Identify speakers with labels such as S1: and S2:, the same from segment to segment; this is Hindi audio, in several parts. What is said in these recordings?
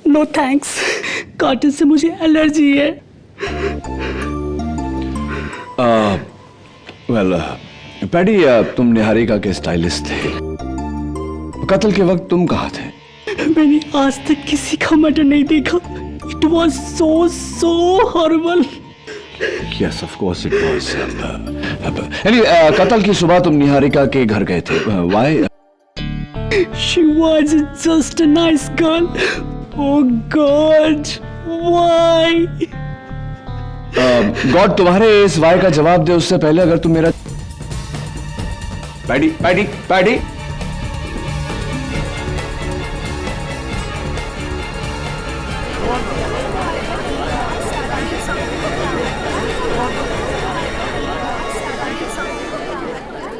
S1: नो थैंक्स, कॉटन से मुझे एलर्जी है।
S2: पैडी, तुम निहारिका के स्टाइलिस्ट थे, कत्ल के वक्त तुम कहाँ थे?
S1: मैंने आज तक किसी का मर्डर नहीं देखा। It was so horrible.
S2: Yes, of course it was. Anyway, कत्ल की सुबह तुम निहारिका के घर गए थे। Why?
S1: She was just a nice girl. Oh God, why?
S2: God तुम्हारे इस वाई का जवाब दे उससे पहले अगर तुम मेरा paddy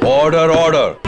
S3: order.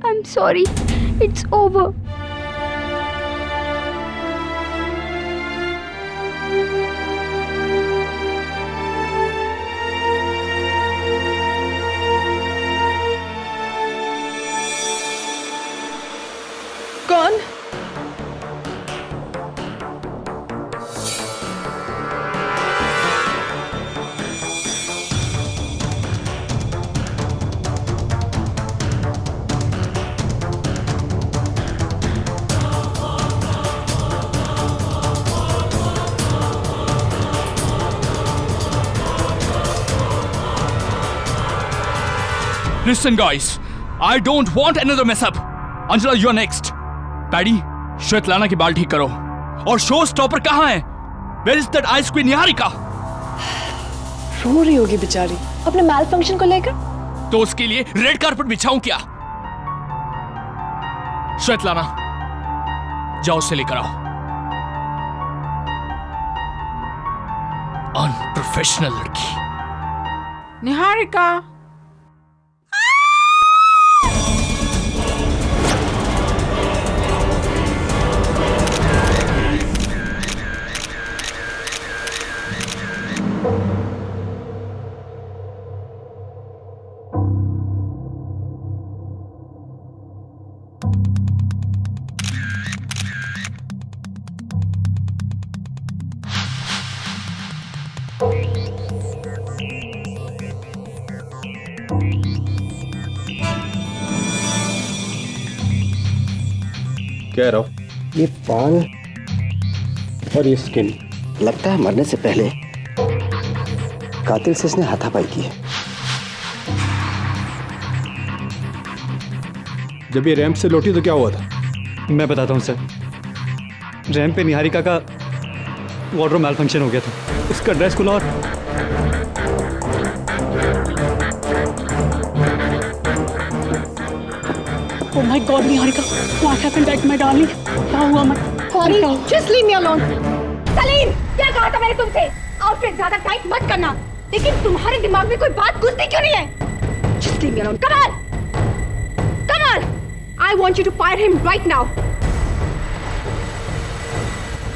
S4: I'm sorry. It's over.
S5: कौन?
S6: Listen, guys. I don't want another mess up. Angela, you're next. Paddy, Svetlana की बाल ठीक करो। और शो स्टॉपर कहाँ है? Where is that ice queen Niharika?
S5: रो रही होगी बेचारी अपने मैल फंक्शन को लेकर।
S6: तो उसके लिए रेड कारपेट बिछाऊं क्या? श्वेतलाना, जाओ उसे लेकर आओ। अनप्रोफेशनल लड़की।
S7: निहारिका,
S8: क्या रहो?
S9: ये बाल और ये स्किन, लगता है मरने से पहले कातिल से इसने हाथापाई की है।
S8: जब ये रैंप से लौटी तो क्या हुआ था?
S10: मैं बताता हूँ सर। रैंप पे निहारिका का वार्डरोब मैल फंक्शन हो गया था। उसका ड्रेस खुला और
S1: Oh my God, Niharika, what happened at my darling? क्या हुआ?
S4: Sorry, just leave me alone. Salim, क्या कहा था मैंने तुमसे? आउटफिट ज्यादा टाइट मत करना। लेकिन तुम्हारे दिमाग में कोई बात घुसती क्यों नहीं है? Just leave me alone. Come on, come on. I want you to fire him right now.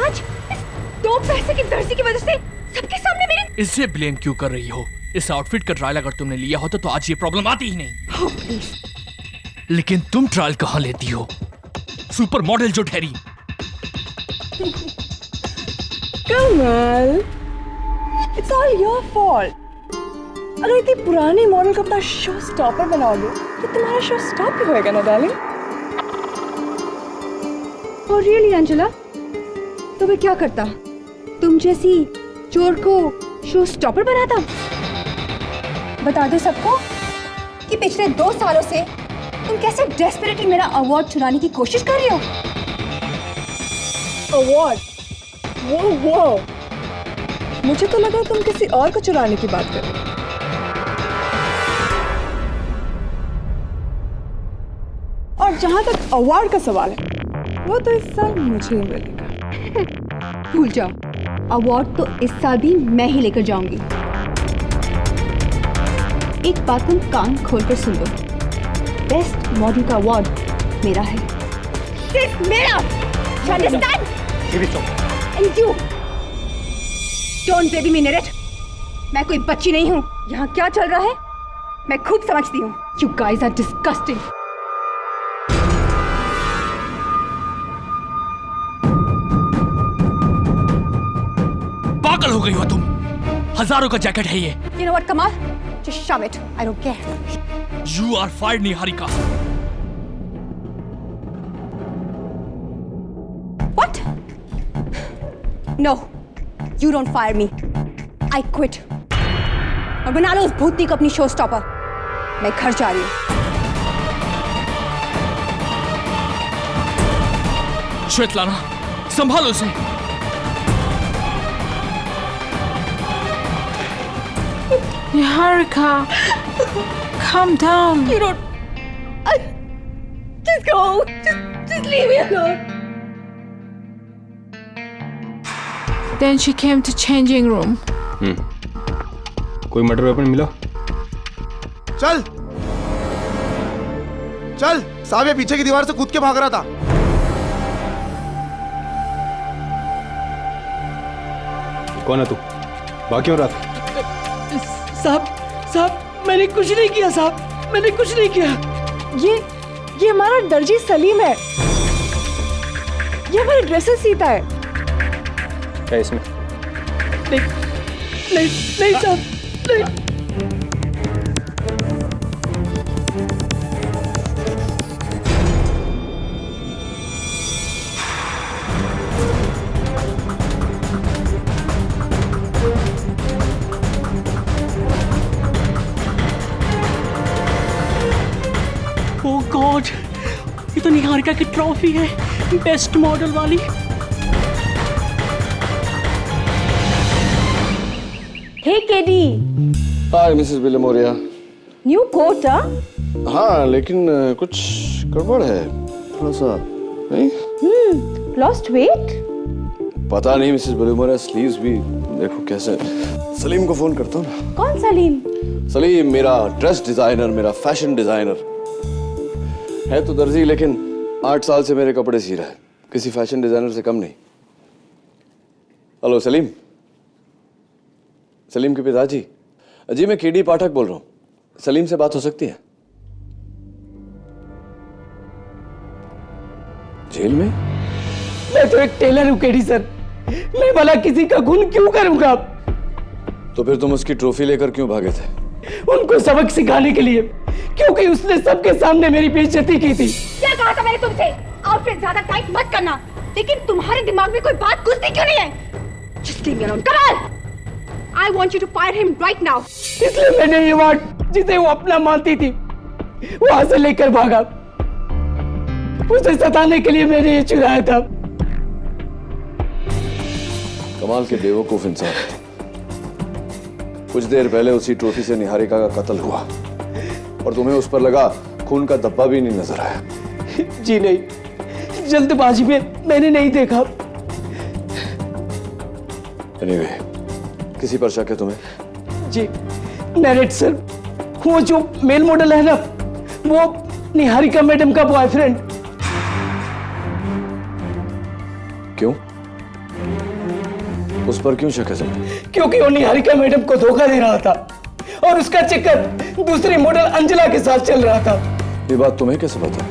S4: आज इस दो पैसे की दर्जी की वजह से सबके सामने मेरी।
S6: इसे ब्लेम क्यों कर रही हो? इस आउटफिट का ट्रायल अगर तुमने लिया होता तो आज ये प्रॉब्लम आती ही नहीं।
S4: Oh, please.
S6: लेकिन तुम ट्रायल कहां लेती हो? सुपर मॉडल जो ठहरी।
S5: कमल, it's all your fault. अगर इतनी पुरानी मॉडल को अपना शो स्टॉपर बना लो तो तुम्हारा शो स्टॉप ही होएगा ना डार्लिंग।
S4: Oh really, Angela? तो मैं क्या करता? तुम जैसी चोर को शो स्टॉपर बना था? बता दो सबको कि पिछले 2 सालों से तुम कैसे डेस्परेटली मेरा अवार्ड चुराने की कोशिश कर रहे हो।
S5: अवार्ड? वो मुझे तो लगा तुम किसी और को चुराने की बात कर रहे हो। और जहां तक अवार्ड का सवाल है, वो तो इस साल मुझे ही मिलेगा।
S4: भूल जाओ, अवार्ड तो इस साल भी मैं ही लेकर जाऊंगी। एक बात तुम कान खोलकर सुन लो, बेस्ट मॉडल का अवार्ड मेरा है, सिर्फ मेरा। You understand? And you don't baby me, Nerit. मैं कोई बच्ची नहीं हूँ। यहाँ क्या चल रहा है मैं खूब समझती हूँ। You guys are disgusting.
S6: पागल हो गई हो तुम। हजारों का जैकेट है ये।
S4: You know what, Kamal? Just shove it. I don't care.
S6: You are fired, Niharika.
S4: What? No, you don't fire me. I quit. और बना लो उस भूतनी को अपनी शो स्टॉपर। मैं घर जा रही हूँ।
S6: श्वेतलाना, संभालो उसे।
S3: Niharika, calm down.
S4: You don't. Just go. Just leave me alone.
S3: Then she came to changing room.
S8: कोई मर्डर वेपन मिला?
S7: चल साहब, ये पीछे की दीवार से कूद के भाग रहा था।
S8: कौन है तू? बाकी हो रहा था?
S1: साहब मैंने कुछ नहीं किया साहब, मैंने कुछ नहीं किया।
S5: ये हमारा दर्जी सलीम है। ये हमारे ड्रेसेस सीता है।
S8: क्या इसमें?
S1: नहीं साहब, नहीं। ओह गॉड, ये तो निहारिका की ट्रॉफी है, बेस्ट मॉडल वाली।
S4: Hey, KD.
S2: हाय मिसेस विलेमोरिया।
S4: New coat, huh?
S2: हाँ, लेकिन कुछ गड़बड़ है थोड़ा सा, नहीं?
S4: Lost weight?
S2: पता नहीं मिसेस विलेमोरिया, स्लीव्स भी देखो कैसे। सलीम को फोन करता हूँ ना।
S4: कौन सलीम?
S2: सलीम मेरा ड्रेस डिजाइनर, मेरा फैशन डिजाइनर है तो दर्जी, लेकिन 8 साल से मेरे कपड़े सी रहा है, किसी फैशन डिजाइनर से कम नहीं। हेलो सलीम, सलीम के पिताजी। जी मैं केडी पाठक बोल रहा हूँ, सलीम से बात हो सकती है? जेल में?
S1: मैं तो एक टेलर हूँ केडी सर, मैं भला किसी का खून क्यों करूंगा?
S2: तो फिर तुम उसकी ट्रॉफी लेकर क्यों भागे थे?
S1: उनको सबक सिखाने के लिए, क्योंकि उसने सबके सामने मेरी बेइज्जती की थी।
S4: क्या कहा था मैंने तुमसे? आउटफिट ज्यादा टाइट मत करना, लेकिन तुम्हारे दिमाग में कोई बात घुसती क्यों नहीं है? Just leave me alone. Come on! I want you to fire him right now.
S1: इसलिए मैंने ये अवार्ड, जिसे वो अपना मानती थी, वहां से लेकर भागा। उसे सताने के लिए मैंने ये चुराया था।
S2: कमाल के बेवकूफ इंसान। कुछ देर पहले उसी ट्रॉफी से निहारिका का कत्ल हुआ और तुम्हें उस पर लगा खून का धब्बा भी नहीं नजर आया।
S1: जी नहीं, जल्दबाजी में मैंने नहीं देखा।
S2: Anyway, किसी पर शक है तुम्हें?
S1: जी नेरेट सर, वो जो मेल मॉडल है ना, वो निहारिका मैडम का बॉयफ्रेंड।
S2: क्यों? उस पर क्यों शक है तुम्हें?
S1: क्योंकि वो निहारिका मैडम को धोखा दे रहा था और उसका चक्कर दूसरी मॉडल अंजला के साथ चल रहा था।
S2: ये बात तुम्हें कैसे पता?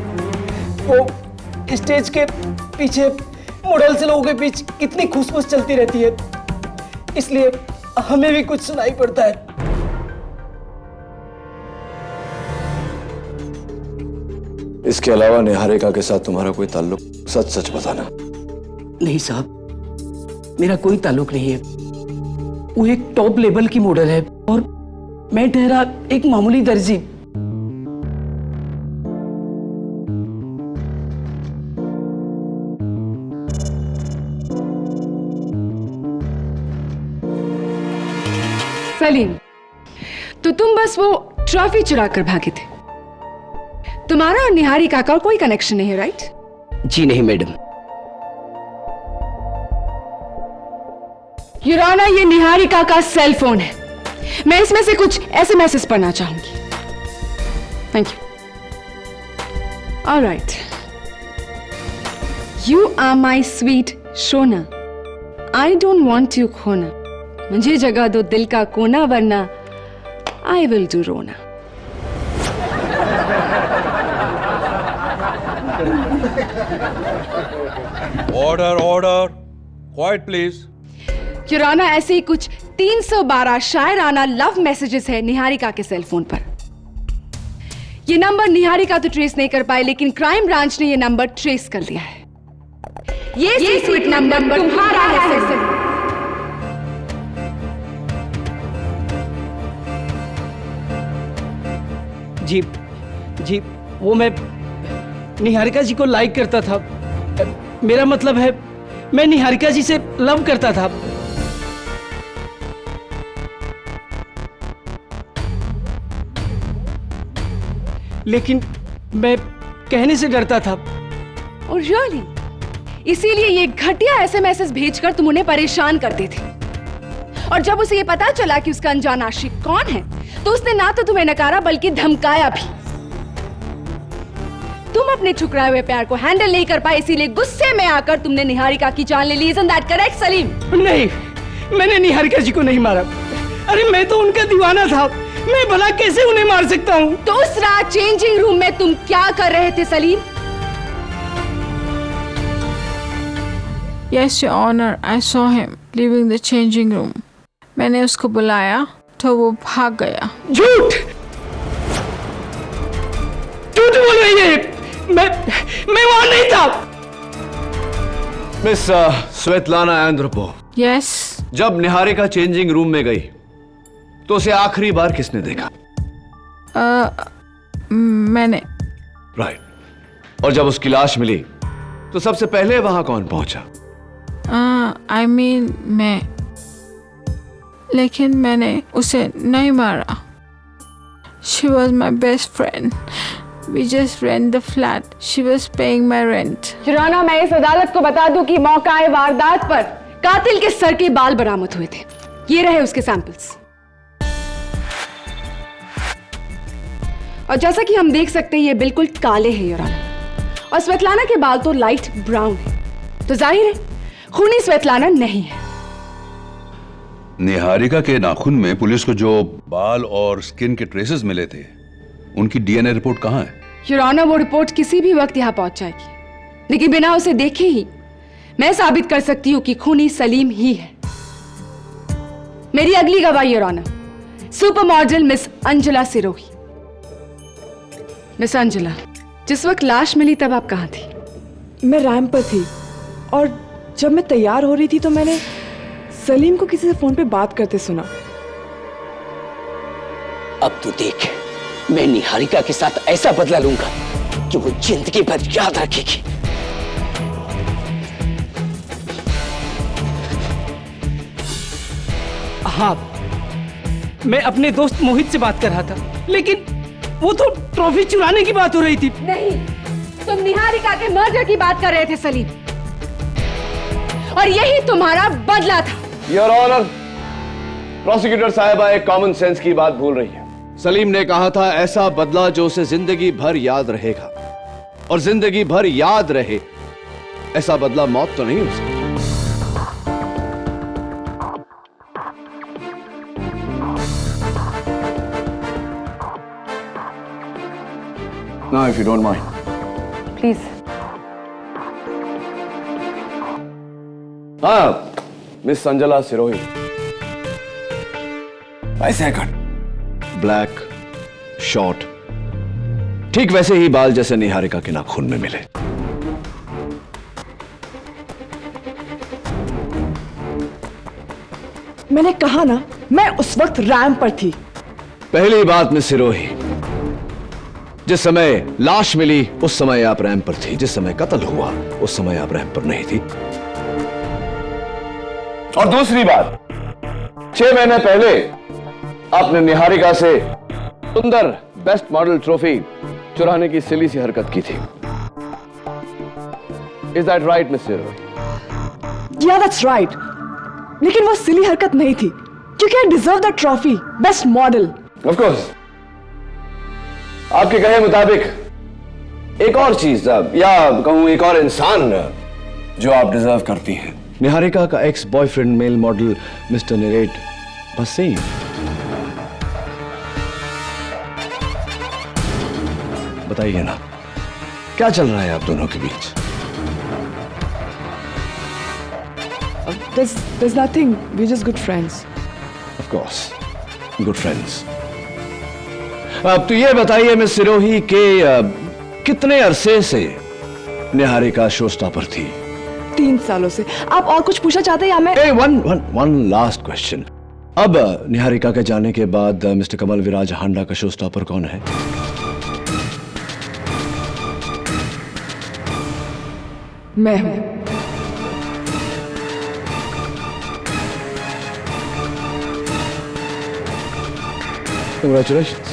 S1: वो स्टेज के पीछे मॉडल से लोगों के बीच कितनी खुशबू चलती रहती है, इसलिए हमें भी कुछ सुनाई पड़ता है।
S2: इसके अलावा निहारिका के साथ तुम्हारा कोई ताल्लुक? सच सच बताना।
S1: नहीं साहब, मेरा कोई ताल्लुक नहीं है। वो एक टॉप लेवल की मॉडल है और मैं ठहरा एक मामूली दर्जी।
S5: सलीम, तो तुम बस वो ट्रॉफी चुरा कर भागे थे। तुम्हारा और निहारी काका कोई कनेक्शन नहीं है, राइट?
S1: जी नहीं मैडम।
S5: योर ऑनर, ये निहारिका का सेल फोन है। मैं इसमें से कुछ एसएमएस पढ़ना चाहूंगी। Thank you. Alright. You are my sweet शोना, आई डोंट वॉन्ट यू खोना। मुझे जगह दो दिल का कोना, वरना आई विल डू रोना।
S11: Order order, quiet please.
S5: Your honour, ऐसे ही कुछ 312 शायराना लव मैसेजेस है निहारिका के सेल फोन पर। ये नंबर निहारिका तो ट्रेस नहीं कर पाए, लेकिन क्राइम ब्रांच ने ये नंबर ट्रेस कर लिया है। ये सीक्रेट नंबर तुम्हारा है।
S1: जी जी, वो मैं निहारिका जी को लाइक करता था। मेरा मतलब है मैं निहारिका जी से लव करता था। लेकिन मैं कहने से डरता था।
S5: और रियली, इसीलिए ये घटिया एसएमएस भेजकर तुम उन्हें परेशान करते थे। और जब उसे ये पता चला कि उसका अनजान आशिक कौन है, तो उसने ना तो तुम्हें नकारा बल्कि धमकाया भी। तुम अपने ठुकराए हुए प्यार को हैंडल नहीं कर पाए, इसीलिए गुस्से में आकर तुमने निहारिका की जान ले ली। Isn't that correct Salim?
S1: नहीं, मैंने निहारिका जी को नहीं मारा। अरे मैं तो उनका दीवाना था। मैं भला कैसे उन्हें मार सकता हूँ?
S5: तो उस रात चेंजिंग रूम में तुम क्या कर रहे थे Salim?
S3: Yes, Your Honor, I saw him leaving the changing room. मैंने उसको बुलाया तो वो भाग गया।
S1: झूठ! झूठ बोल रही है। मैं वहां नहीं था।
S2: Miss Svetlana Andropov.
S3: Yes.
S2: जब निहारिका चेंजिंग रूम में गई तो उसे आखिरी बार किसने देखा?
S3: मैंने।
S2: राइट। और जब उसकी लाश मिली तो सबसे पहले वहां कौन पहुंचा?
S3: I mean, मैं। लेकिन मैंने उसे नहीं मारा। She was my best friend. We just rent the flat. She was paying my rent.
S5: Your honour, मैं इस अदालत को बता दूं कि मौका वारदात पर कातिल के सर के बाल बरामद हुए थे। ये रहे उसके सैंपल्स। और जैसा कि हम देख सकते हैं, ये बिल्कुल काले हैं योर ऑनर। और स्वेतलाना के बाल तो लाइट ब्राउन है, तो जाहिर है खूनी स्वेतलाना नहीं है।
S11: निहारिका के नाखून में पुलिस को जो बाल और स्किन के ट्रेसेस मिले थे, उनकी डीएनए रिपोर्ट कहां है?
S5: योर ऑनर, वो रिपोर्ट किसी भी वक्त यहां पहुंच जाएगी, लेकिन बिना उसे देखे ही मैं साबित कर सकती हूं कि खूनी सलीम ही है। मेरी अगली गवाही your honour, super model miss Anjula Sirohi. Miss Anjula, जिस वक्त लाश मिली तब आप कहां थी? मैं रैंप पर थी, और जब मैं तैयार हो रही थी तो मैंने सलीम को किसी से फोन पे बात करते सुना।
S1: अब तू देख, मैं निहारिका के साथ ऐसा बदला लूंगा कि वो जिंदगी भर याद रखेगी। हाँ, मैं अपने दोस्त मोहित से बात कर रहा था, लेकिन वो तो ट्रॉफी चुराने की बात हो रही थी।
S5: नहीं, तुम निहारिका के मर्डर की बात कर रहे थे सलीम, और यही तुम्हारा बदला था।
S2: योर ऑनर, प्रोसिक्यूटर साहिबा एक कॉमन सेंस की बात भूल रही है। सलीम ने कहा था ऐसा बदला जो उसे जिंदगी भर याद रहेगा, और जिंदगी भर याद रहे ऐसा बदला मौत तो नहीं हो सकती। Now, if you don't mind.
S5: Please.
S2: हाँ, मिस अंजुला सिरोही। ऐसे कट, ब्लैक, शॉर्ट, ठीक वैसे ही बाल जैसे निहारिका के नाखून में मिले।
S5: मैंने कहा ना, मैं उस वक्त रैंप पर थी।
S2: पहली बात मिस सिरोही, जिस समय लाश मिली उस समय आप रैंप पर थी, जिस समय कत्ल हुआ उस समय आप रैंप पर नहीं थी। और दूसरी बात, 6 महीने पहले आपने निहारिका से सुंदर बेस्ट मॉडल ट्रॉफी चुराने की सिली सी हरकत की थी। Is that right miss Sirohi?
S5: या दैट्स राइट, लेकिन वो सिली हरकत नहीं थी, क्योंकि I deserve the trophy best model.
S2: Of course, आपके कहे मुताबिक एक और चीज या कहूं एक और इंसान जो आप डिजर्व करती हैं, निहारिका का ex boyfriend male model mister Niret Bhasin. बताइए ना, क्या चल रहा है आप दोनों के बीच?
S5: There's nothing. We're just good friends.
S2: Of course, good friends. अब तो ये बताइए मिस सिरोही के कितने अरसे से निहारिका शो स्टॉपर थी?
S5: 3 सालों से। आप और कुछ पूछना चाहते हैं या मैं?
S2: One last question. अब निहारिका के जाने के बाद मिस्टर कमल विराज हांडा का शो स्टॉपर कौन है?
S5: मैं हूं।
S2: Congratulations.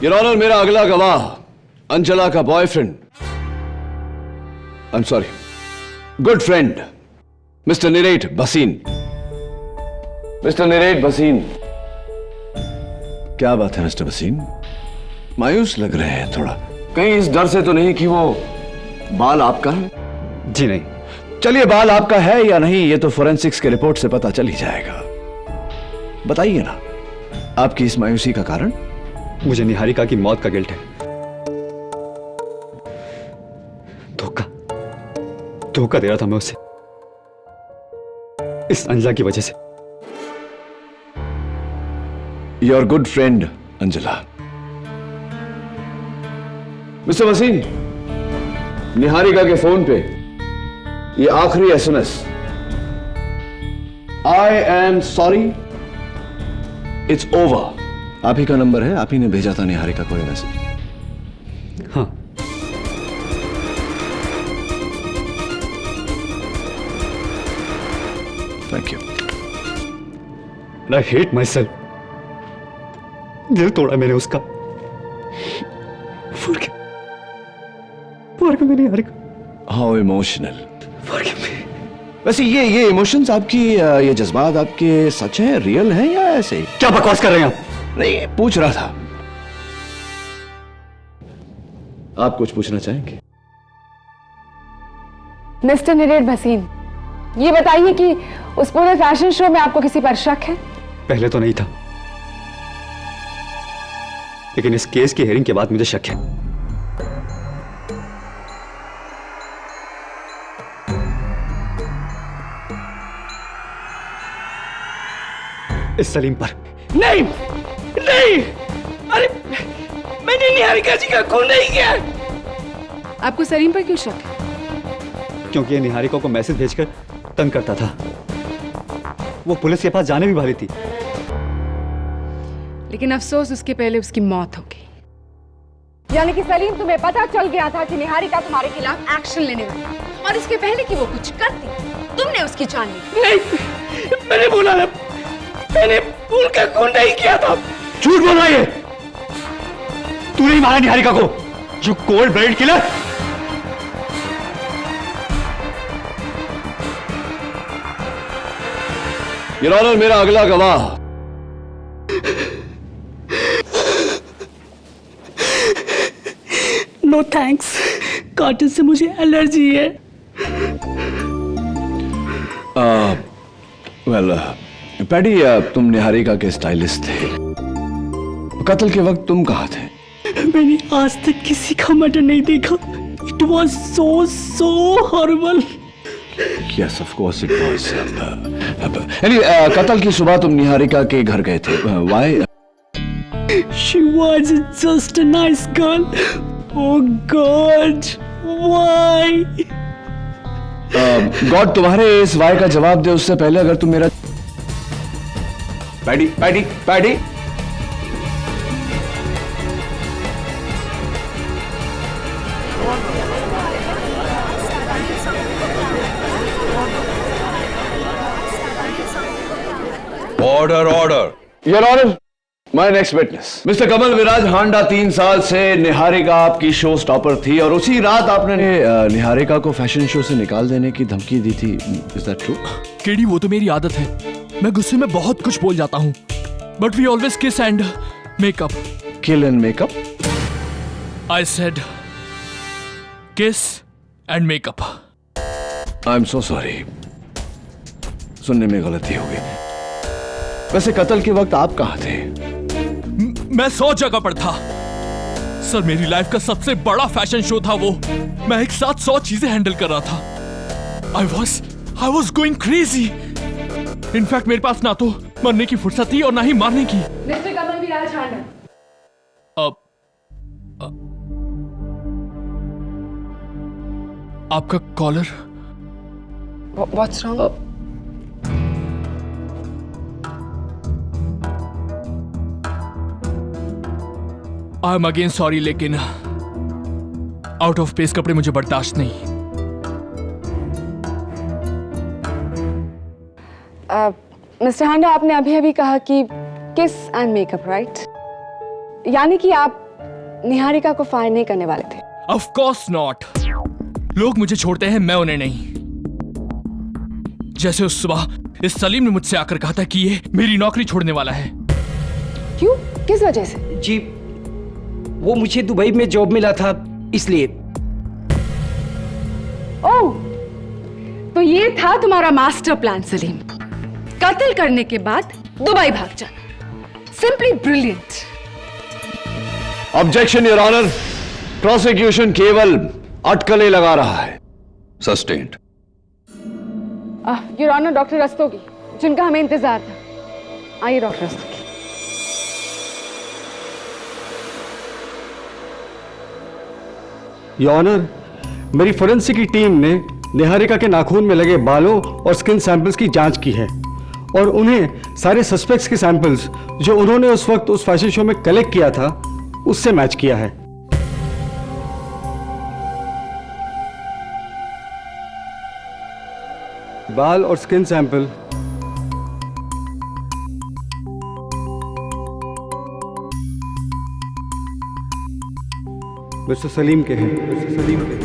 S2: Your Honor, मेरा अगला गवाह अंजला का boyfriend, I'm sorry, good friend mister Niret Bhasin. Mister Niret Bhasin, क्या बात है मिस्टर भसीन? मायूस लग रहे हैं थोड़ा, कहीं इस डर से तो नहीं कि वो बाल आपका है?
S10: जी नहीं।
S2: चलिए, बाल आपका है या नहीं ये तो फोरेंसिक्स के रिपोर्ट से पता चल ही जाएगा। बताइए ना, आपकी इस मायूसी का कारण?
S10: मुझे निहारिका की मौत का गिल्ट है। धोखा दे रहा था मैं उसे, इस अंजला की वजह से।
S2: Your good friend Anjala. Mister Wasim, Niharika के फोन पे ये आखिरी SMS, I am sorry it's over, आप ही का नंबर है, आप ही ने भेजा था निहारिका को ये मैसेज?
S10: हाँ।
S2: Thank you.
S10: I hate myself. दिल तोड़ा मैंने उसका। Forgive me Niharika.
S2: How emotional.
S10: Forgive me।
S2: वैसे ये इमोशंस आपकी, ये जज्बात आपके सच हैं, रियल हैं या ऐसे?
S10: क्या बकवास कर रहे हैं आप?
S2: नहीं, पूछ रहा था। आप कुछ पूछना चाहेंगे?
S5: मिस्टर निरेट भसीन, ये बताइए कि उस पूरे फैशन शो में आपको किसी पर शक है?
S10: पहले तो नहीं था, लेकिन इस केस की हेयरिंग के बाद मुझे शक है। इस सलीम पर।
S1: नहीं नहीं, अरे मैंने निहारिका जी का खून नहीं किया।
S5: आपको सलीम पर क्यों शक है?
S10: क्योंकि ये निहारिका को मैसेज भेजकर तंग करता था। वो पुलिस के पास जाने भी वाली थी,
S5: लेकिन अफसोस उसके पहले उसकी मौत हो गई। यानी कि सलीम, तुम्हें पता चल गया था कि निहारिका तुम्हारे खिलाफ एक्शन लेने वाली, और इसके पहले कि वो कुछ करती तुमने उसकी जान ली।
S1: नहीं, मैंने बोला ना, मैंने उनका खून नहीं किया था।
S10: झूठ बोल रहा है। तू नहीं मारा निहारिका को, you cold blooded killer.
S2: Your honour, मेरा अगला गवाह
S1: नो थैंक्स, कॉटन से मुझे एलर्जी है।
S2: वेल पैडी, तुम निहारिका के स्टाइलिस्ट थे, कत्ल के वक्त तुम कहाँ थे?
S1: मैंने आज तक किसी का मर्डर नहीं देखा। It was so horrible.
S2: Yes, of course it was. Anyway, कत्ल की सुबह तुम निहारिका के घर गए थे। Why?
S1: She was just a nice girl. Oh God, why?
S2: God तुम्हारे इस वाई का जवाब दे उससे पहले अगर तुम मेरा Paddy Paddy Paddy.
S11: Order order.
S2: Your honour, my next witness mister Kamal Viraj Handa 3 साल से निहारिका आपकी शो स्टॉपर थी और उसी रात आपने निहारिका को फैशन शो से निकाल देने की धमकी दी थी। Is that true?
S6: केडी, वो तो मेरी आदत है, मैं गुस्से में बहुत कुछ बोल जाता हूँ, but we always kiss and make up.
S2: Kill and make up?
S6: I said kiss and make up.
S2: I am so sorry, सुनने में गलती हो गई। वैसे कत्ल के वक्त आप कहां थे?
S6: मैं 100 जगह पर था सर, मेरी लाइफ का सबसे बड़ा फैशन शो था वो। मैं एक साथ 100 चीजें हैंडल कर रहा था। I was going crazy. In fact मेरे पास ना तो मरने की फुर्सत थी और ना ही मारने की।
S5: मिस्टर कमल विराज हांडा,
S6: आपका collar.
S5: What's wrong?
S6: I am again sorry, लेकिन आउट ऑफ प्लेस कपड़े मुझे बर्दाश्त नहीं।
S5: मिस्टर हांडा, आपने अभी अभी कहा कि किस एंड मेकअप, राइट? यानी कि आप निहारिका को फायर नहीं करने वाले थे?
S6: Of course not. लोग मुझे छोड़ते हैं, मैं उन्हें नहीं। जैसे उस सुबह इस सलीम ने मुझसे आकर कहा था कि ये मेरी नौकरी छोड़ने वाला है।
S5: क्यों? किस वजह से?
S1: जी, वो मुझे दुबई में जॉब मिला था इसलिए।
S5: ओह, तो ये था तुम्हारा मास्टर प्लान सलीम, कत्ल करने के बाद दुबई भाग जाना। Simply brilliant.
S2: Objection your honour, prosecution केवल अटकलें लगा रहा है।
S11: Sustained.
S5: Your honour, doctor Rastogi, जिनका हमें इंतजार था। आइए डॉक्टर रस्तोगी।
S10: योर ऑनर, मेरी फोरेंसिक की टीम ने निहारिका के नाखून में लगे बालों और स्किन सैंपल्स की जांच की है और उन्हें सारे सस्पेक्ट्स के सैंपल्स जो उन्होंने उस वक्त उस फैशन शो में कलेक्ट किया था उससे मैच किया है। बाल और स्किन सैंपल मिस्टर सलीम के हैं। मिस्टर सलीम के हैं।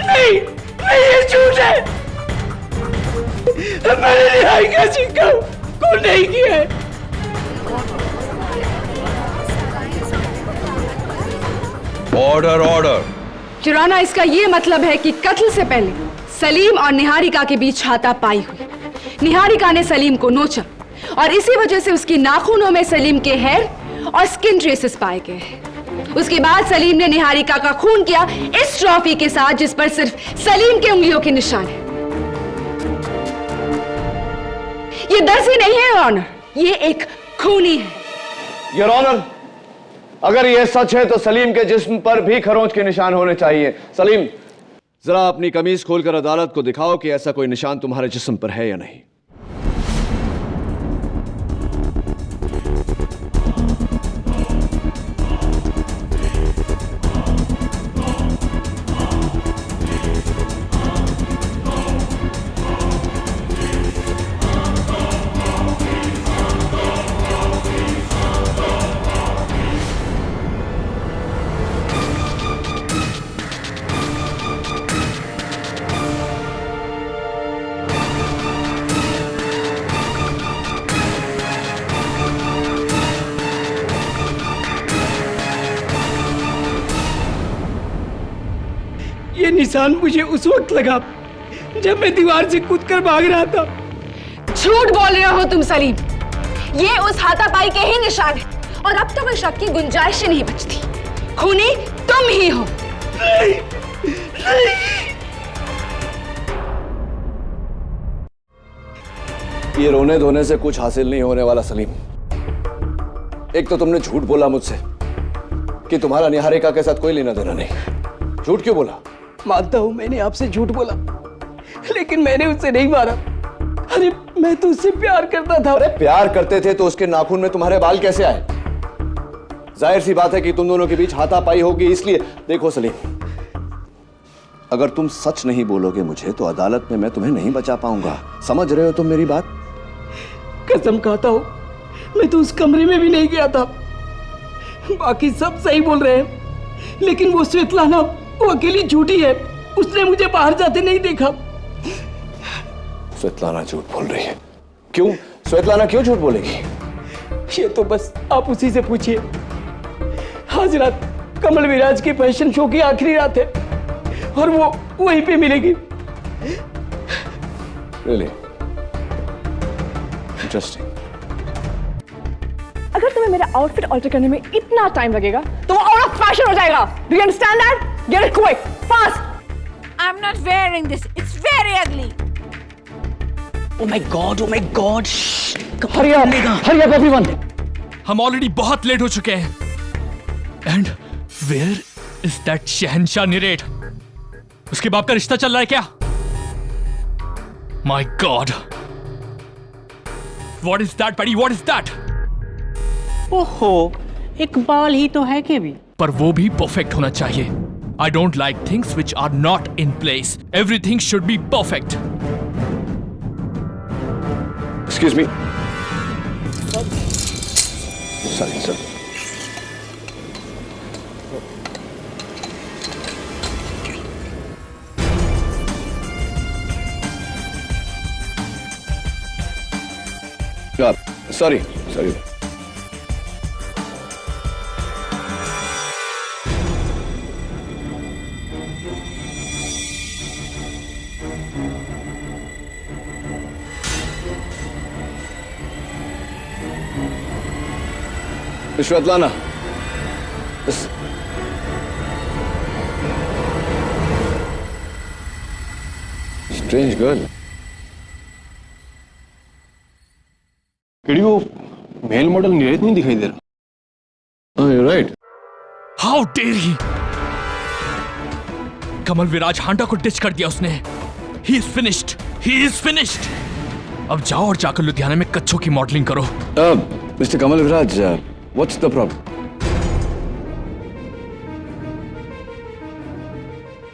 S1: नहीं, ये झूठ है। मैंने निहारिका सिंह को नहीं किया है।
S11: Order order.
S5: किराना, इसका ये मतलब है कि कत्ल से पहले सलीम और निहारिका के बीच हाथापाई हुई। निहारिका ने सलीम को नोचा और इसी वजह से उसकी नाखूनों में सलीम के हेयर और स्किन ट्रेसेस पाए गए। उसके बाद सलीम ने निहारिका का खून किया इस ट्रॉफी के साथ जिस पर सिर्फ सलीम के उंगलियों के निशान है। ये दर्जी नहीं है योर ऑनर, ये एक खूनी है।
S2: योर ऑनर, अगर यह सच है तो सलीम के जिस्म पर भी खरोंच के निशान होने चाहिए। सलीम, जरा अपनी कमीज खोलकर अदालत को दिखाओ कि ऐसा कोई निशान तुम्हारे जिस्म पर है या नहीं।
S1: ये निशान मुझे उस वक्त लगा जब मैं दीवार से कूदकर भाग रहा था।
S5: झूठ बोल रहे हो तुम सलीम, ये उस हाथापाई के ही निशान है और अब तो कोई शक की गुंजाइश ही नहीं बचती। खूनी तुम ही हो।
S1: नहीं, नहीं।
S2: ये रोने धोने से कुछ हासिल नहीं होने वाला सलीम। एक तो तुमने झूठ बोला मुझसे कि तुम्हारा निहारिका के साथ कोई लेना देना नहीं। झूठ क्यों बोला?
S1: मानता हूं मैंने आपसे झूठ बोला, लेकिन मैंने उसे नहीं मारा। अरे मैं तो उससे प्यार करता था।
S2: अरे प्यार करते थे तो उसके नाखून में तुम्हारे बाल कैसे आए? जाहिर सी बात है कि तुम दोनों के बीच हाथापाई होगी, इसलिए। देखो सलीम, अगर तुम सच नहीं बोलोगे मुझे तो अदालत में मैं तुम्हें नहीं बचा पाऊंगा। समझ रहे हो तुम मेरी बात?
S1: कसम खाता हूं, मैं तो उस कमरे में भी नहीं गया था। बाकी सब सही बोल रहे हैं, लेकिन वो स्वेतलाना, वो अकेली झूठी है। उसने मुझे बाहर जाते नहीं देखा।
S2: स्वेतलाना झूठ बोल रही है? क्यों? स्वेतलाना क्यों झूठ बोलेगी?
S1: ये तो बस आप उसी से पूछिए। आज रात कमल विराज के फैशन शो की आखिरी रात है और वो वहीं पे मिलेगी।
S2: Really? Interesting.
S4: अगर तुम्हें मेरा आउटफिट ऑल्टर करने में इतना टाइम लगेगा तो वो आउट ऑफ फैशन हो जाएगा। Do you understand that? Get it quick, fast.
S3: I'm not wearing this. It's very ugly.
S1: Oh my God! Hurry up, everyone!
S6: हम ऑलरेडी बहुत लेट हो चुके हैं। एंड वेयर इज दैट शहंशाह निरेट? उसके बाप का रिश्ता चल रहा है क्या? My God, what is that paddy? What is that?
S1: ओहो, एक बाल ही तो है के भी।
S6: पर वो भी परफेक्ट होना चाहिए। I don't like things which are not in place. Everything should be perfect.
S2: Excuse me. Sorry, sir. Sorry. Svetlana. Strange girl.
S8: KD वो मेल मॉडल निरेत नहीं दिखाई दे रहा।
S2: Oh, you're right.
S6: How dare he! Kamal Viraj Handa को डिच कर दिया उसने। He is finished. अब जाओ और जाकर लुधियाना में कच्छों की मॉडलिंग करो।
S2: Mr. Kamal Viraj, what's the problem?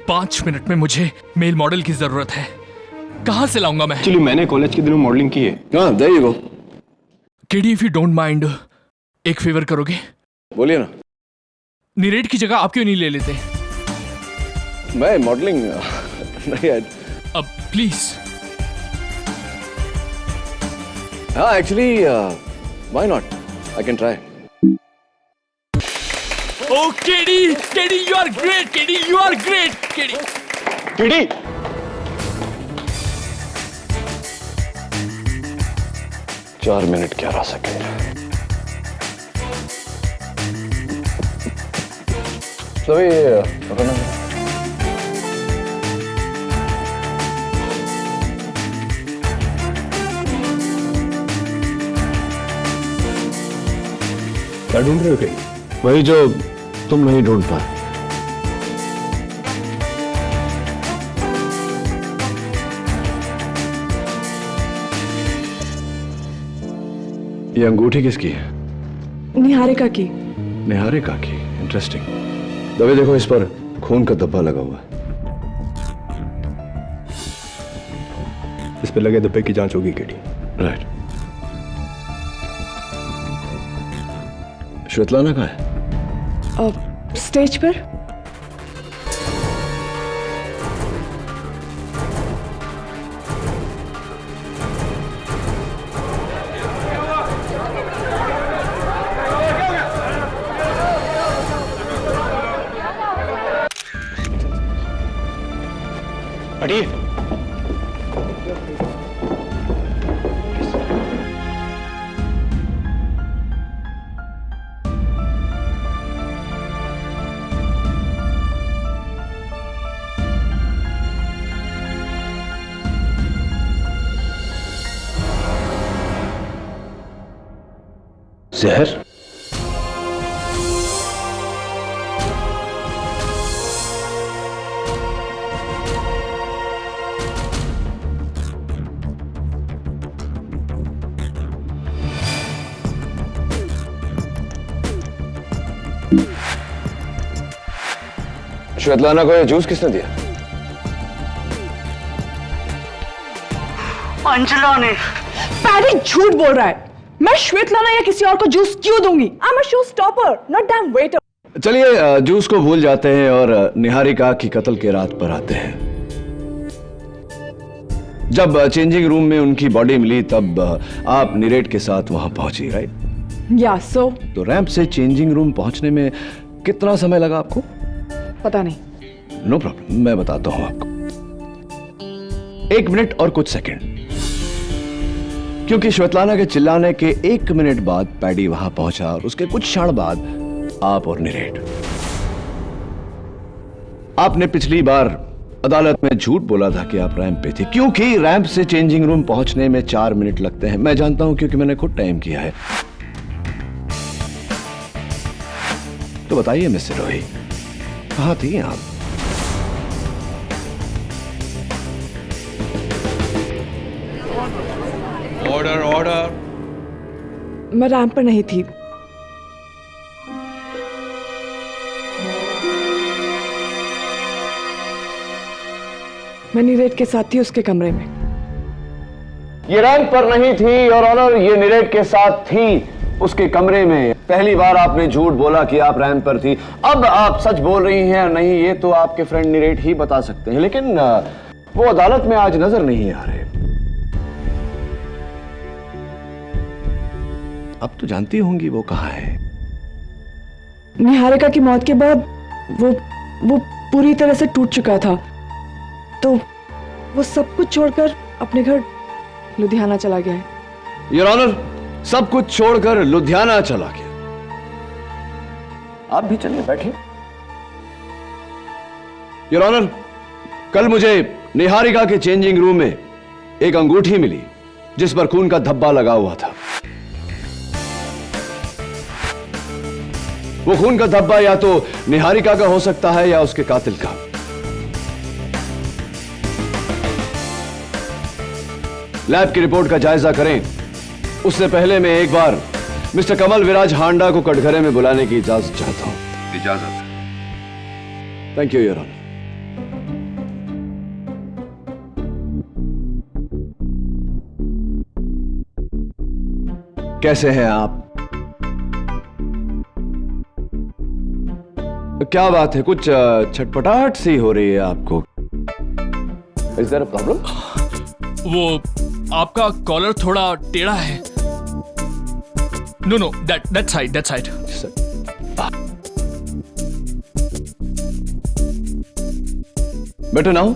S6: 5 minute में मुझे मेल मॉडल की जरूरत है। कहां से लाऊंगा मैं?
S8: एक्चुअली मैंने कॉलेज के दिनों मॉडलिंग की है।
S2: हाँ, there you go.
S6: KD, if you don't mind, एक फेवर करोगे?
S2: बोलिए ना।
S6: निरेट की जगह आप क्यों नहीं ले लेते?
S2: मैं मॉडलिंग नहीं है।
S6: अब प्लीज।
S2: हाँ, actually why not? I can try.
S6: Oh, KD, you are great. KD, you are great. KD.
S8: KD,
S2: 4 minute 11 second. सभी पकड़ना।
S8: क्या ढूंढ रहे हो केडी?
S2: वही जो तुम नहीं ढूंढ पा। ये अंगूठी किसकी है?
S5: निहारिका की।
S2: निहारिका की। इंटरेस्टिंग। दबे देखो, इस पर खून का धब्बा लगा हुआ है।
S8: इस पे लगे धब्बे की जांच होगी केडी।
S2: राइट। श्वेतलाना कहाँ है?
S5: स्टेज पर।
S8: हटिए।
S9: जहर?
S2: श्वेतलाना को ये जूस किसने दिया?
S5: अंजना ने। पैडी झूठ बोल रहा है। मैं श्वेतलाना या किसी और को जूस क्यों दूंगी? I am a show stopper, not dam waiter.
S2: चलिए जूस को भूल जाते हैं और निहारिका की कत्ल के रात पर आते हैं। जब चेंजिंग रूम में उनकी बॉडी मिली तब आप नीरेट के साथ वहां पहुंची, राइट?
S5: या सो।
S2: तो रैंप से चेंजिंग रूम पहुंचने में कितना समय लगा आपको?
S5: पता नहीं।
S2: नो प्रॉब्लम, मैं बताता हूं आपको। 1 मिनट और कुछ सेकंड, क्योंकि श्वेतलाना के चिल्लाने के 1 मिनट बाद पैडी वहां पहुंचा और उसके कुछ क्षण बाद आप और नीरेट। आपने पिछली बार अदालत में झूठ बोला था कि आप रैंप पे थे, क्योंकि रैंप से चेंजिंग रूम पहुंचने में 4 मिनट लगते हैं। मैं जानता हूं क्योंकि मैंने खुद टाइम किया है। तो बताइए मिस्टर रोही, कहां थी आप?
S11: Order order.
S5: मैं रैंप पर नहीं थी। मैं नीरेट के साथ थी उसके कमरे में।
S2: ये रैंप पर नहीं थी और ऑनर, ये नीरेट के साथ थी उसके कमरे में। पहली बार आपने झूठ बोला कि आप रैंप पर थी, अब आप सच बोल रही हैं नहीं, ये तो आपके फ्रेंड नीरेट ही बता सकते हैं, लेकिन वो अदालत में आज नजर नहीं आ रहे। अब तो जानती होंगी वो कहां है।
S5: निहारिका की मौत के बाद वो पूरी तरह से टूट चुका था, तो वो सब कुछ छोड़कर अपने घर लुधियाना चला गया है।
S2: योर ऑनर, सब कुछ छोड़कर लुधियाना चला गया। आप भी चलिए, बैठिए। योर ऑनर, कल मुझे निहारिका के चेंजिंग रूम में एक अंगूठी मिली जिस पर खून का धब्बा लगा हुआ था। वो खून का धब्बा या तो निहारिका का हो सकता है या उसके कातिल का। लैब की रिपोर्ट का जायजा करें उससे पहले मैं एक बार मिस्टर कमल विराज हांडा को कटघरे में बुलाने की इजाजत चाहता हूं।
S11: इजाजत।
S2: Thank you your honour. कैसे हैं आप? क्या बात है, कुछ छटपटाहट सी हो रही है आपको? Is there a problem?
S6: वो आपका कॉलर थोड़ा टेढ़ा है। No that side.
S2: Better now?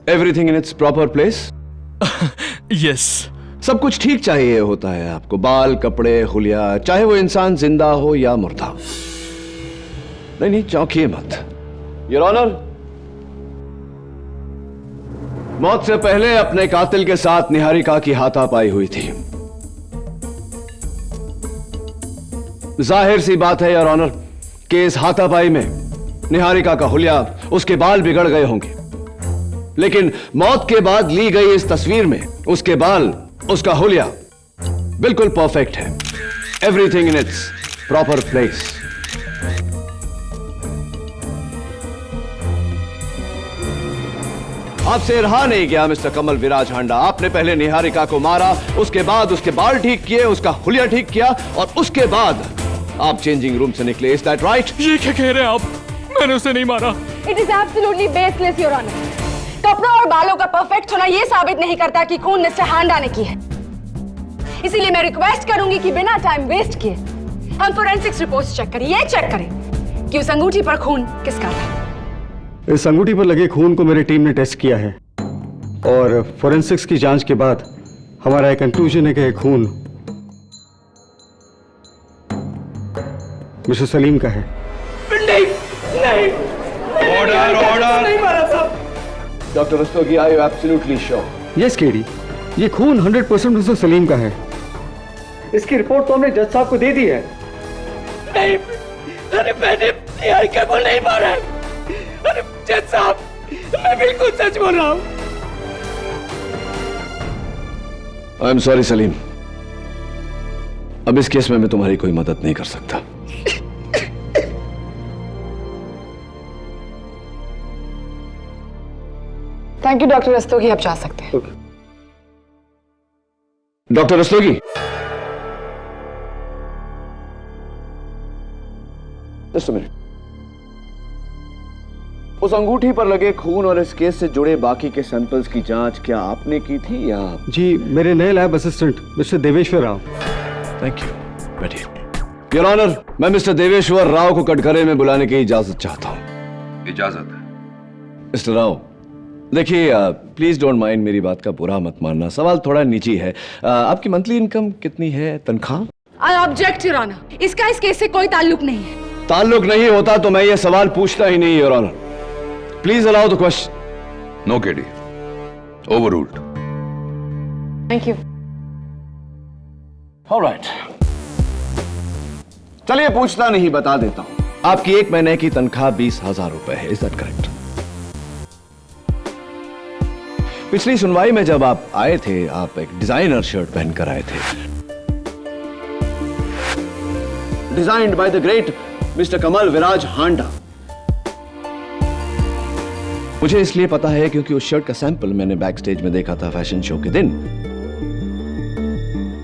S2: Everything in its proper place?
S6: Yes.
S2: सब कुछ ठीक चाहिए होता है आपको, बाल, कपड़े, हुलिया, चाहे वो इंसान जिंदा हो या मुर्दा। नहीं, चौंकिए मत योर ऑनर। मौत से पहले अपने कातिल के साथ निहारिका की हाथापाई हुई थी। जाहिर सी बात है योर ऑनर कि इस हाथापाई में निहारिका का हुलिया, उसके बाल बिगड़ गए होंगे, लेकिन मौत के बाद ली गई इस तस्वीर में उसके बाल, उसका हुलिया बिल्कुल परफेक्ट है। Everything in its proper place. आपसे रहा नहीं गया मिस्टर कमल विराज हांडा। आपने पहले निहारिका को मारा, उसके बाद उसके बाल ठीक किए, उसका हुलिया ठीक किया और उसके बाद आप चेंजिंग रूम से निकले। Is that right?
S6: ये क्या कह रहे हैं आप? मैंने उसे नहीं मारा।
S5: It is absolutely baseless your honour. कपड़ों और बालों का परफेक्ट होना यह साबित नहीं करता कि खून मिस्टर हांडा ने की है। इसीलिए मैं रिक्वेस्ट करूंगी कि बिना टाइम वेस्ट किए हम फोरेंसिक्स रिपोर्ट्स चेक करें। ये चेक करें कि उस अंगूठी पर खून किसका था।
S10: इस अंगूठी पर लगे खून को मेरी टीम ने टेस्ट किया है और फोरेंसिक्स की जांच के बाद हमारा एक कंक्लूजन है कि खून मिस्टर सलीम का है।
S1: नहीं।
S11: ऑर्डर।
S1: नहीं मारा साहब।
S2: Doctor Rastogi, are you absolutely sure?
S10: Yes KD, ये खून 100% मिस्टर सलीम का है। इसकी रिपोर्ट तो हमने जज साहब को दे दी है।
S1: नहीं, अरे मैंने निहारिका को नहीं मारा। अरे जज साहब, मैं बिल्कुल सच बोल रहा हूं।
S2: आई एम सॉरी सलीम, अब इस केस में मैं तुम्हारी कोई मदद नहीं कर सकता।
S5: थैंक यू डॉक्टर रस्तोगी, आप जा सकते हैं।
S2: Doctor Rastogi, just a minute. उस अंगूठी पर लगे खून और इस केस से जुड़े बाकी के सैंपल्स की जांच क्या आपने की थी या?
S10: जी, मेरे नए lab assistant mister Deveshwar Rao.
S2: Thank you, बैठिए। योर ऑनर, मैं मिस्टर देवेश्वर राव को कटघरे में बुलाने की इजाजत चाहता हूं।
S11: इजाजत।
S2: मिस्टर राव, देखिए, प्लीज डोंट माइंड, मेरी बात का बुरा मत मानना, सवाल थोड़ा निजी है। आपकी मंथली इनकम कितनी है, तनख्वाह?
S5: आई ऑब्जेक्ट योर ऑनर, इसका इस केस से कोई ताल्लुक नहीं है।
S2: ताल्लुक नहीं होता तो मैं ये सवाल पूछता ही नहीं, your honour. Please allow the question.
S11: No KD, overruled.
S5: Thank you.
S2: Alright, चलिए पूछता नहीं, बता देता हूं। आपकी एक महीने की तनख्वाह 20,000 रुपए है, इज दैट करेक्ट? पिछली सुनवाई में जब आप आए थे, आप एक डिजाइनर शर्ट पहनकर आए थे, designed by the great mister Kamal Viraj Handa. मुझे इसलिए पता है क्योंकि उस शर्ट का सैंपल मैंने बैक स्टेज में देखा था फैशन शो के दिन।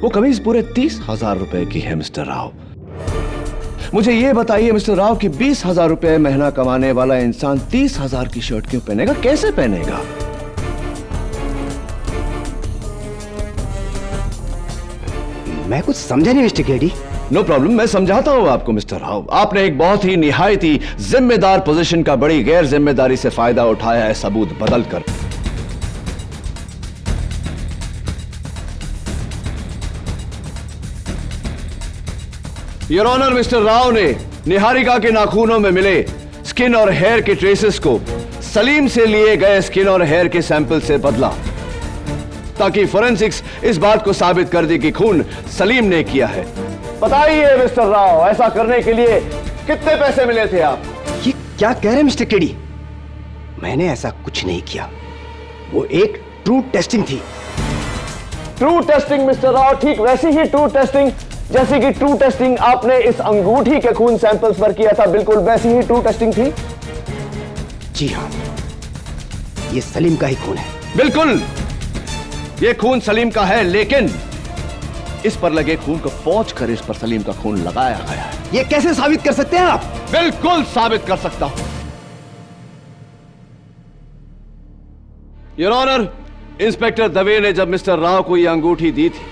S2: वो कमीज पूरे 30,000 रुपए की है मिस्टर राव। मुझे ये बताइए मिस्टर राव कि 20,000 रुपए महीना कमाने वाला इंसान 30,000 की शर्ट क्यों पहनेगा, कैसे पहनेगा?
S9: मैं कुछ समझा नहीं मिस्टर केडी।
S2: नो प्रॉब्लम, मैं समझाता हूं आपको मिस्टर राव। आपने एक बहुत ही निहायती जिम्मेदार पोजीशन का बड़ी गैर जिम्मेदारी से फायदा उठाया है, सबूत बदल कर। योर ऑनर, मिस्टर राव ने निहारिका के नाखूनों में मिले स्किन और हेयर के ट्रेसेस को सलीम से लिए गए स्किन और हेयर के सैंपल से बदला ताकि फोरेंसिक्स इस बात को साबित कर दे कि खून सलीम ने किया है। बताइए मिस्टर राव, ऐसा करने के लिए कितने पैसे मिले थे आपको?
S9: ये क्या कह रहे हैं मिस्टर केडी? मैंने ऐसा कुछ नहीं किया। वो एक ट्रू टेस्टिंग थी।
S2: ट्रू टेस्टिंग मिस्टर राव, ठीक वैसी ही ट्रू टेस्टिंग जैसी कि ट्रू टेस्टिंग आपने इस अंगूठी के खून सैंपल्स पर किया था, बिल्कुल वैसी ही ट्रू टेस्टिंग थी।
S9: जी हाँ, ये सलीम का ही खून है।
S2: बिल्कुल, ये खून सलीम का है, लेकिन इस पर लगे खून को पोंछ कर इस पर सलीम का खून लगाया गया है।
S9: ये कैसे साबित कर सकते हैं आप?
S2: बिल्कुल साबित कर सकता हूं। योर ऑनर, इंस्पेक्टर दवे ने जब मिस्टर राव को यह अंगूठी दी थी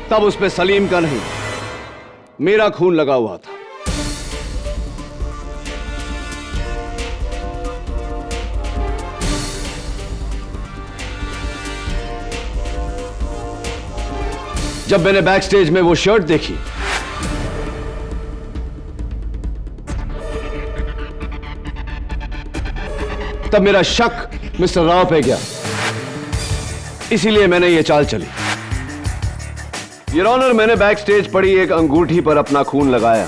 S2: तब उस पे सलीम का नहीं, मेरा खून लगा हुआ था। जब मैंने बैक स्टेज में वो शर्ट देखी तब मेरा शक मिस्टर राव पे गया, इसीलिए मैंने ये चाल चली। योर ऑनर, मैंने बैक स्टेज पड़ी एक अंगूठी पर अपना खून लगाया।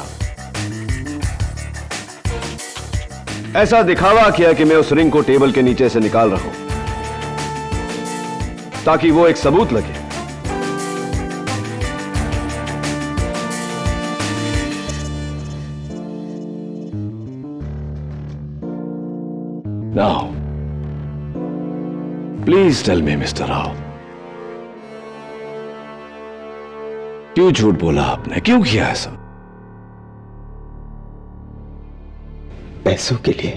S2: ऐसा दिखावा किया कि मैं उस रिंग को टेबल के नीचे से निकाल रहा हूं ताकि वो एक सबूत लगे। Now, please tell me, Mr. Rao, क्यों झूठ बोला आपने, क्यों किया ऐसा?
S9: पैसों के लिए।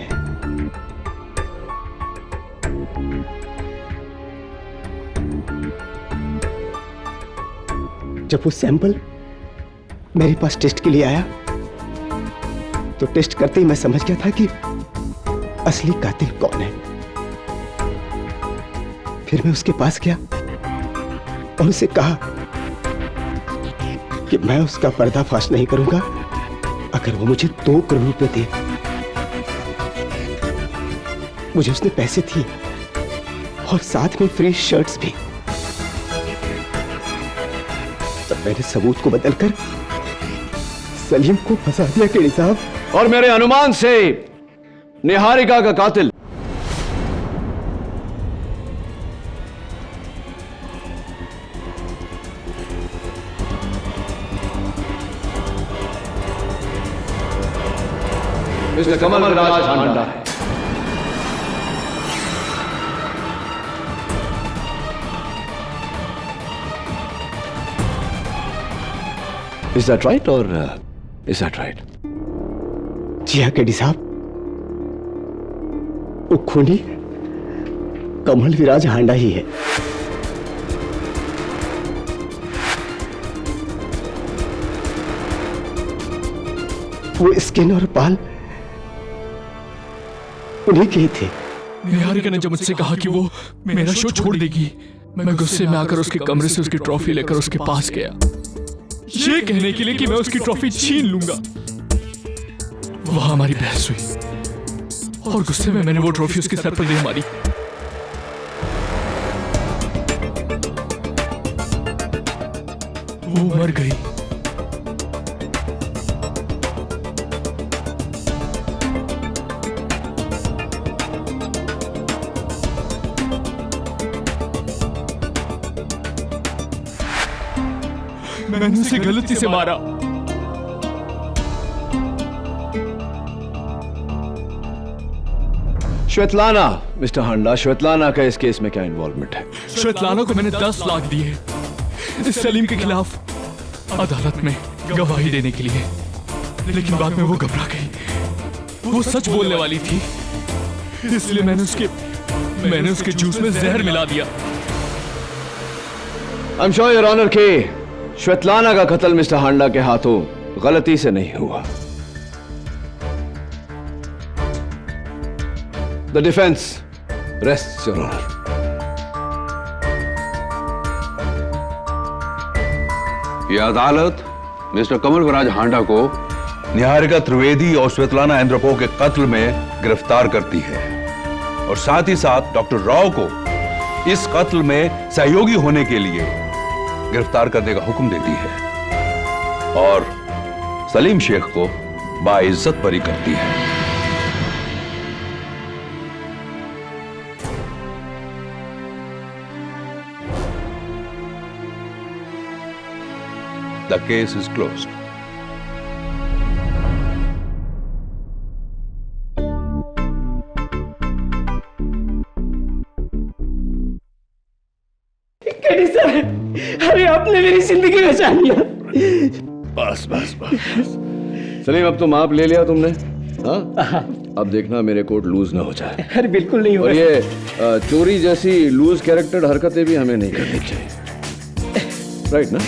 S9: जब वो सैंपल मेरे पास टेस्ट के लिए आया तो टेस्ट करते ही मैं समझ गया था कि असली कातिल कौन है। फिर मैं उसके पास गया और उसे कहा कि मैं उसका पर्दाफाश नहीं करूंगा अगर वो मुझे 2 करोड़ रुपए दे। मुझे उसने पैसे दिए और साथ में फ्री शर्ट्स भी। तब मैंने सबूत को बदलकर सलीम को फंसा दिया केडी साहब।
S2: और मेरे अनुमान से निहारिका का कातिल मिस्टर कमल विराज हांडा है। Is that right or is that right?
S9: जी हाँ केडी साहब, वो खूनी कमल विराज हांडा ही है। वो स्किन और बाल उन्हीं के ही थे।
S6: निहारिका ने जब मुझसे कहा कि वो मेरा शो छोड़ देगी, मैं गुस्से में आकर उसके कमरे से उसकी ट्रॉफी लेकर उसके पास गया, ये कहने के लिए कि मैं उसकी ट्रॉफी छीन लूंगा। वहां हमारी बहस हुई और गुस्से में मैंने वो ट्रॉफी उसके सर पर दे मारी। वो मर गई। मैंने उसे गलती से मारा।
S2: श्वेतलाना, मिस्टर हांडा, श्वेतलाना का इस केस में क्या इन्वॉल्वमेंट है?
S6: श्वेतलाना को मैंने 10 लाख दिए इस सलीम के खिलाफ अदालत में गवाही देने के लिए, लेकिन बाद में वो घबरा गई। वो सच बोलने वाली थी, इसलिए मैंने उसके जूस में जहर मिला दिया।
S2: I am sure your honour के श्वेतलाना का कत्ल मिस्टर हांडा के हाथों गलती से नहीं हुआ। The defence rests your honour.
S11: यह अदालत मिस्टर कमल विराज हांडा को निहारिका त्रिवेदी और श्वेतलाना एंद्रोपोव के कत्ल में गिरफ्तार करती है और साथ ही साथ डॉक्टर राव को इस कत्ल में सहयोगी होने के लिए गिरफ्तार करने का हुक्म देती है और सलीम शेख को बाइज्जत बरी करती है। The case is closed.
S1: KD sir, अरे आपने मेरी जिंदगी बचा लिया।
S2: बस बस बस सलीम, अब तो माप ले लिया तुमने। हाँ, अब देखना मेरे कोर्ट लूज ना हो जाए।
S1: अरे बिल्कुल नहीं
S2: और
S1: होगा।
S2: ये चोरी जैसी लूज कैरेक्टर हरकतें भी हमें नहीं करनी चाहिए, राइट ना?